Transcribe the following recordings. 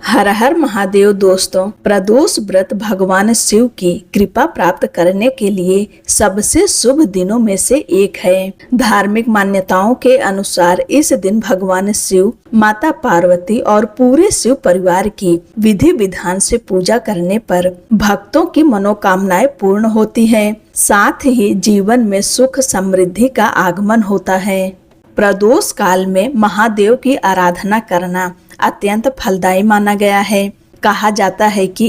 हर हर महादेव दोस्तों, प्रदोष व्रत भगवान शिव की कृपा प्राप्त करने के लिए सबसे शुभ दिनों में से एक है। धार्मिक मान्यताओं के अनुसार इस दिन भगवान शिव, माता पार्वती और पूरे शिव परिवार की विधि विधान से पूजा करने पर भक्तों की मनोकामनाएं पूर्ण होती है। साथ ही जीवन में सुख समृद्धि का आगमन होता है। प्रदोष काल में महादेव की आराधना करना अत्यंत फलदायी माना गया है। कहा जाता है कि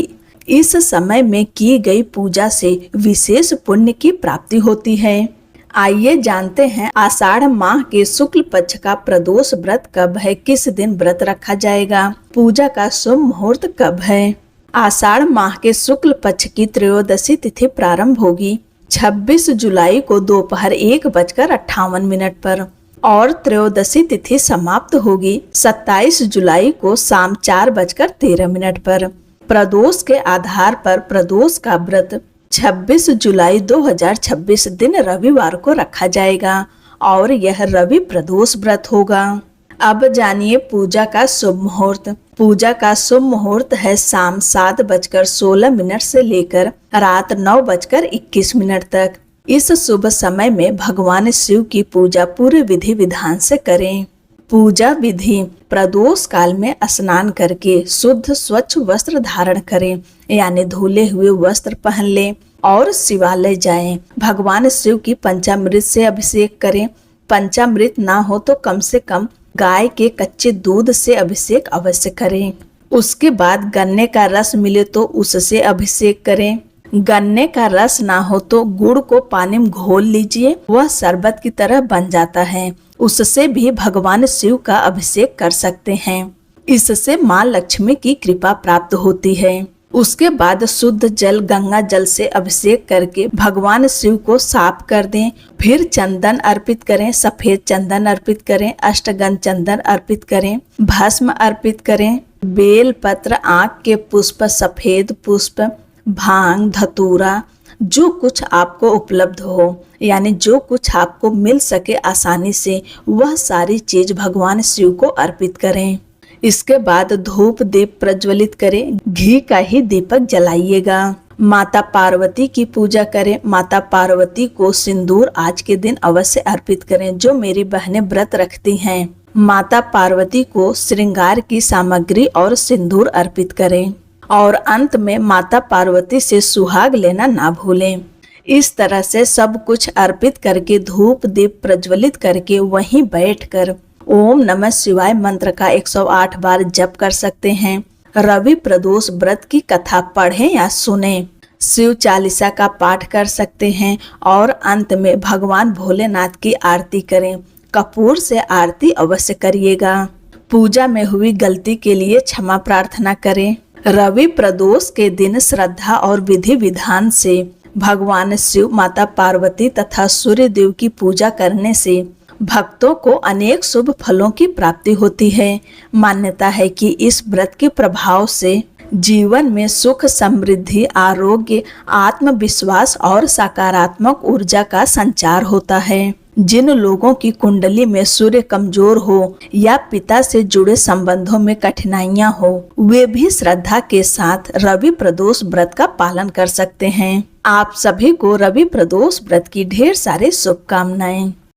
इस समय में की गई पूजा से विशेष पुण्य की प्राप्ति होती है। आइए जानते हैं आषाढ़ माह के शुक्ल पक्ष का प्रदोष व्रत कब है, किस दिन व्रत रखा जाएगा, पूजा का शुभ मुहूर्त कब है। आषाढ़ माह के शुक्ल पक्ष की त्रयोदशी तिथि प्रारंभ होगी 26 जुलाई को दोपहर 1:58 पर और त्रयोदशी तिथि समाप्त होगी 27 जुलाई को शाम 4:13 पर। प्रदोष के आधार पर प्रदोष का व्रत 26 जुलाई 2026 दिन रविवार को रखा जाएगा और यह रवि प्रदोष व्रत होगा। अब जानिए पूजा का शुभ मुहूर्त। पूजा का शुभ मुहूर्त है शाम 7:16 से लेकर रात 9:21 तक। इस शुभ समय में भगवान शिव की पूजा पूरे विधि विधान से करें। पूजा विधि: प्रदोष काल में स्नान करके शुद्ध स्वच्छ वस्त्र धारण करें, यानी धुले हुए वस्त्र पहन लें और शिवालय जाएं। भगवान शिव की पंचामृत से अभिषेक करें। पंचामृत ना हो तो कम से कम गाय के कच्चे दूध से अभिषेक अवश्य करें। उसके बाद गन्ने का रस मिले तो उससे अभिषेक करें। गन्ने का रस ना हो तो गुड़ को पानी में घोल लीजिए, वह शरबत की तरह बन जाता है। उससे भी भगवान शिव का अभिषेक कर सकते हैं। इससे माँ लक्ष्मी की कृपा प्राप्त होती है। उसके बाद शुद्ध जल गंगा जल से अभिषेक करके भगवान शिव को साफ कर दें। फिर चंदन अर्पित करें, सफेद चंदन अर्पित करें, अष्टगंध चंदन अर्पित करें, भस्म अर्पित करें, बेल पत्र, आँख के पुष्प, सफेद पुष्प, भांग, धतूरा, जो कुछ आपको उपलब्ध हो, यानी जो कुछ आपको मिल सके आसानी से, वह सारी चीज भगवान शिव को अर्पित करें। इसके बाद धूप दीप प्रज्वलित करें, घी का ही दीपक जलाइएगा। माता पार्वती की पूजा करें। माता पार्वती को सिंदूर आज के दिन अवश्य अर्पित करें। जो मेरी बहनें व्रत रखती हैं, माता पार्वती को श्रृंगार की सामग्री और सिंदूर अर्पित करें और अंत में माता पार्वती से सुहाग लेना ना भूलें। इस तरह से सब कुछ अर्पित करके धूप दीप प्रज्वलित करके वहीं बैठकर ओम नमः शिवाय मंत्र का 108 बार जप कर सकते हैं। रवि प्रदोष व्रत की कथा पढ़ें या सुनें। शिव चालीसा का पाठ कर सकते हैं और अंत में भगवान भोलेनाथ की आरती करें। कपूर से आरती अवश्य करिएगा। पूजा में हुई गलती के लिए क्षमा प्रार्थना करें। रवि प्रदोष के दिन श्रद्धा और विधि विधान से भगवान शिव, माता पार्वती तथा सूर्य देव की पूजा करने से भक्तों को अनेक शुभ फलों की प्राप्ति होती है। मान्यता है कि इस व्रत के प्रभाव से जीवन में सुख समृद्धि, आरोग्य, आत्मविश्वास और सकारात्मक ऊर्जा का संचार होता है। जिन लोगों की कुंडली में सूर्य कमजोर हो या पिता से जुड़े संबंधों में कठिनाइयां हो, वे भी श्रद्धा के साथ रवि प्रदोष व्रत का पालन कर सकते हैं। आप सभी को रवि प्रदोष व्रत की ढेर सारी शुभकामनाएं।